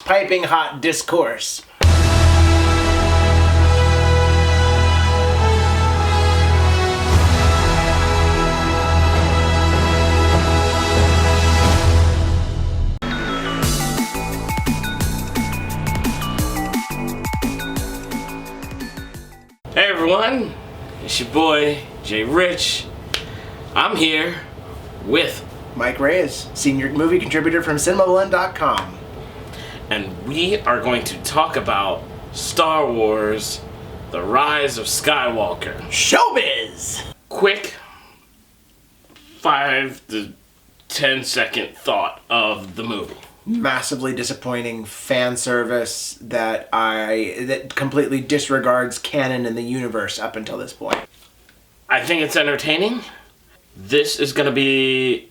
Piping hot discourse. Hey everyone, it's your boy Jay Rich. I'm here with Mike Reyes, senior movie contributor from CinemaBlend.com. and we are going to talk about Star Wars: The Rise of Skywalker. Showbiz! Quick 5 to 10 second thought of the movie. Massively disappointing fan service that completely disregards canon in the universe up until this point. I think it's entertaining. This is going to be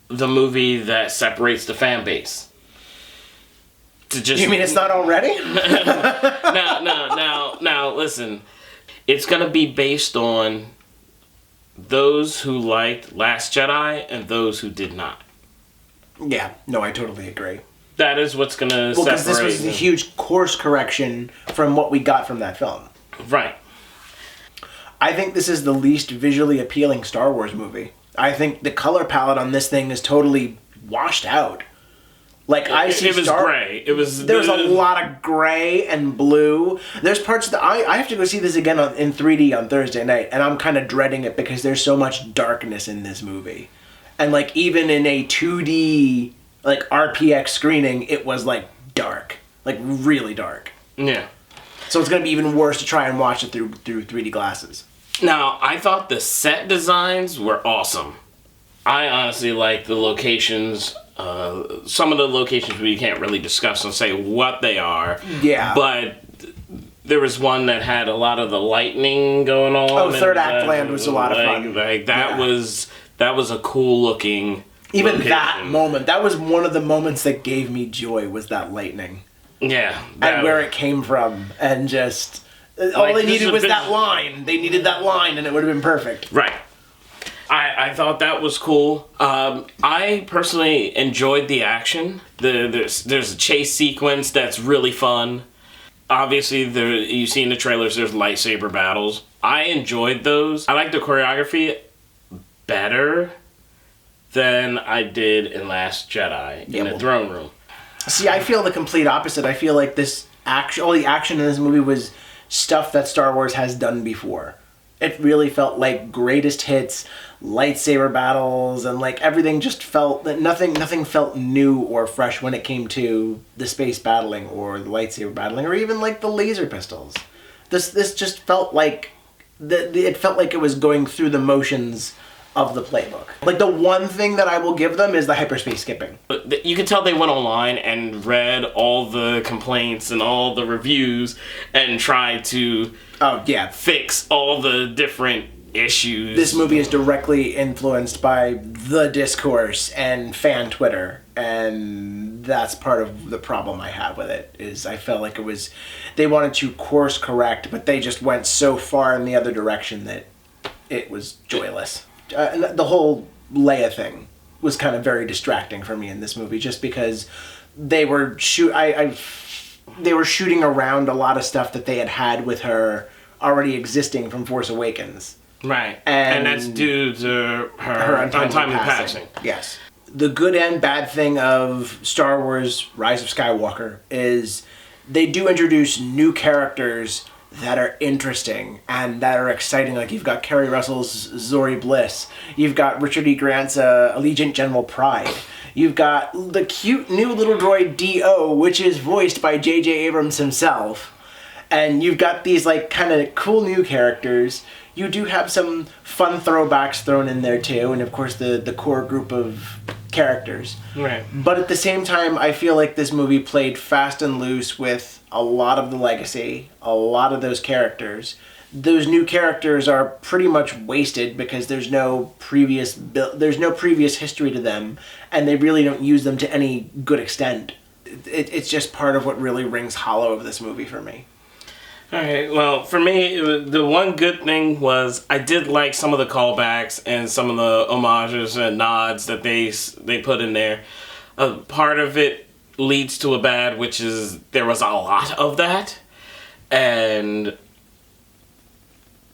the movie that separates the fan base. You mean it's not already? Now, listen. It's going to be based on those who liked Last Jedi and those who did not. Yeah, no, I totally agree. That is what's going to separate. Well, because this was a huge course correction from what we got from that film. Right. I think this is the least visually appealing Star Wars movie. I think the color palette on this thing is totally washed out. Like, It was gray. There's a lot of gray and blue. There's parts that I have to go see this again in 3D on Thursday night, and I'm kind of dreading it because there's so much darkness in this movie. And, like, even in a 2D, like, RPX screening, it was, like, dark. Like, really dark. Yeah. So it's going to be even worse to try and watch it through 3D glasses. Now, I thought the set designs were awesome. I honestly like the locations. Some of the locations we can't really discuss and say what they are. Yeah. But there was one that had a lot of the lightning going on. Oh, Third Act Land was a lot of fun. That was a cool looking Even location. that moment, that was one of the moments that gave me joy, was that lightning. Yeah. And where it came from, and just... all they needed was that line. They needed that line, and it would have been perfect. Right. I thought that was cool. I personally enjoyed the action. There's a chase sequence that's really fun. Obviously, you see in the trailers there's lightsaber battles. I enjoyed those. I like the choreography better than I did in Last Jedi in the throne room. See, I feel the complete opposite. I feel like all the action in this movie was stuff that Star Wars has done before. It really felt like greatest hits, lightsaber battles, and like everything just felt that nothing felt new or fresh when it came to the space battling or the lightsaber battling or even like the laser pistols. This just felt like it felt like it was going through the motions of the playbook. Like, the one thing that I will give them is the hyperspace skipping. You can tell they went online and read all the complaints and all the reviews and tried to fix all the different issues. This movie is directly influenced by the discourse and fan Twitter, and that's part of the problem I have with it, is I felt like they wanted to course correct, but they just went so far in the other direction that it was joyless. And the whole Leia thing was kind of very distracting for me in this movie, just because they were they were shooting around a lot of stuff that they had with her already existing from Force Awakens. Right. And that's due to her untimely passing. Yes. The good and bad thing of Star Wars Rise of Skywalker is they do introduce new characters that are interesting and that are exciting. Like, you've got Kerry Russell's Zori Bliss. You've got Richard E. Grant's Allegiant General Pride. You've got the cute new little droid D.O., which is voiced by J.J. Abrams himself. And you've got these, like, kind of cool new characters. You do have some fun throwbacks thrown in there, too. And, of course, the core group of characters. Right. But at the same time, I feel like this movie played fast and loose with a lot of the legacy, a lot of those characters. Those new characters are pretty much wasted because there's no previous history to them, and they really don't use them to any good extent. It's just part of what really rings hollow of this movie for me. Alright, well, for me, the one good thing was I did like some of the callbacks and some of the homages and nods that they put in there. Part of it leads to a bad, which is there was a lot of that. And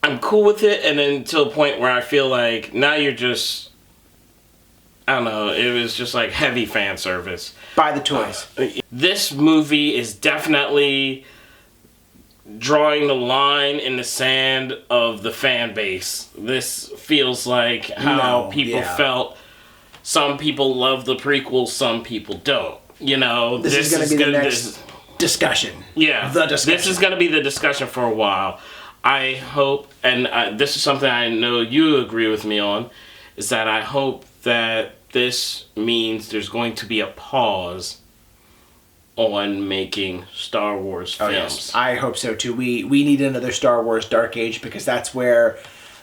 I'm cool with it, and then to a point where I feel like now you're just, I don't know, it was just like heavy fan service. Buy the toys. This movie is definitely drawing the line in the sand of the fan base. This feels like how people felt. Some people love the prequel, some people don't. You know, this is going to be the next discussion. Yeah, the discussion. This is going to be the discussion for a while. I hope, and this is something I know you agree with me on, is that I hope that this means there's going to be a pause on making Star Wars films. Yes. I hope so too. We need another Star Wars Dark Age, because that's where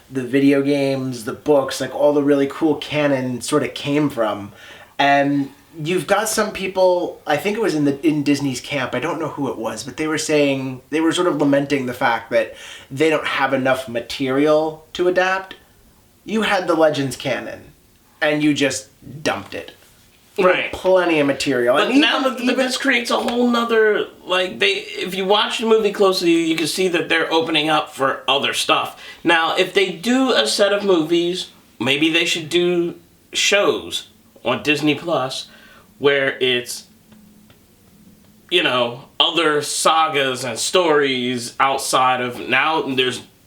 the video games, the books, like all the really cool canon sort of came from. And you've got some people, I think it was in Disney's camp, I don't know who it was, but they were sort of lamenting the fact that they don't have enough material to adapt. You had the Legends canon, and you just dumped it. Right. Plenty of material. But and now this creates a whole nother, like, if you watch the movie closely, you can see that they're opening up for other stuff. Now, if they do a set of movies, maybe they should do shows on Disney Plus where it's, you know, other sagas and stories outside of, now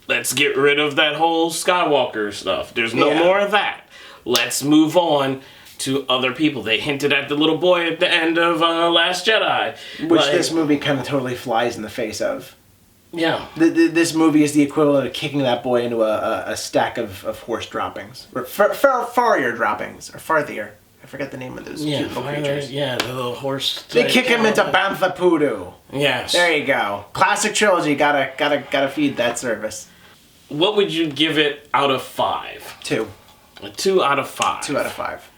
let's get rid of that whole Skywalker stuff. There's no more of that. Let's move on to other people. They hinted at the little boy at the end of Last Jedi. Which this movie kind of totally flies in the face of. Yeah. This movie is the equivalent of kicking that boy into a stack of horse droppings. Or farrier droppings. Or farthier. I forget the name of those cute little creatures. Yeah, the little horse. They kick him into Bantha Poodoo. Yes. There you go. Classic trilogy. Gotta feed that service. What would you give it out of 5? 2. A 2 out of 5. 2 out of 5.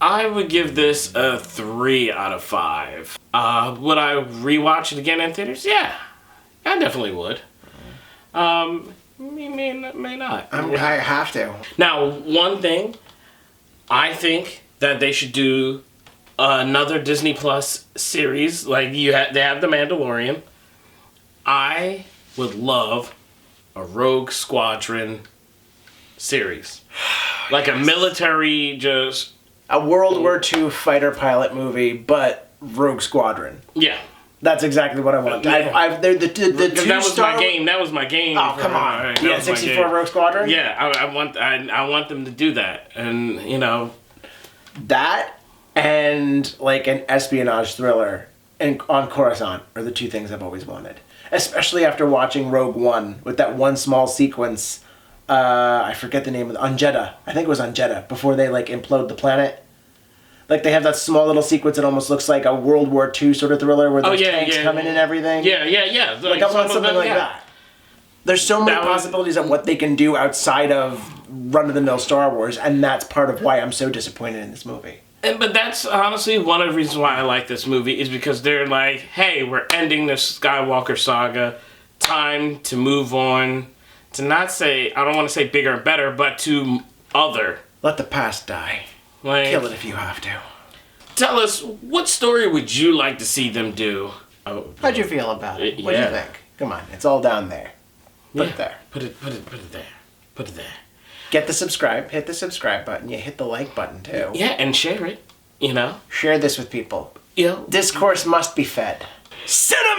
I would give this a 3 out of 5. Would I rewatch it again in theaters? Yeah, I definitely would. May not. I have to. Now, one thing, I think that they should do another Disney Plus series. Like they have The Mandalorian. I would love a Rogue Squadron series, like a military just. A World War II fighter pilot movie, but Rogue Squadron. Yeah. That's exactly what I want. Yeah. The two that was my game. That was my game. Oh, come on. Yeah, 64 Rogue Squadron? Yeah, I want them to do that. And, you know. That and, like, an espionage thriller on Coruscant are the two things I've always wanted. Especially after watching Rogue One with that one small sequence. I forget the name of on Jeddah. I think it was on Jeddah before they like implode the planet. Like they have that small little sequence that almost looks like a World War II sort of thriller where those tanks come in and everything. Yeah. Like I want something like that. There's so many possibilities of what they can do outside of run-of-the-mill Star Wars, and that's part of why I'm so disappointed in this movie. But that's honestly one of the reasons why I like this movie is because they're like, hey, we're ending the Skywalker saga. Time to move on. To not say, I don't want to say bigger and better, but to other. Let the past die. Like, kill it if you have to. Tell us, what story would you like to see them do? How'd you feel about it? What do you think? Come on, it's all down there. Put it there. Put it there. Put it there. Hit the subscribe button. Yeah, hit the like button too. Yeah, and share it, you know? Share this with people. Yeah. Discourse must be fed. Cinema!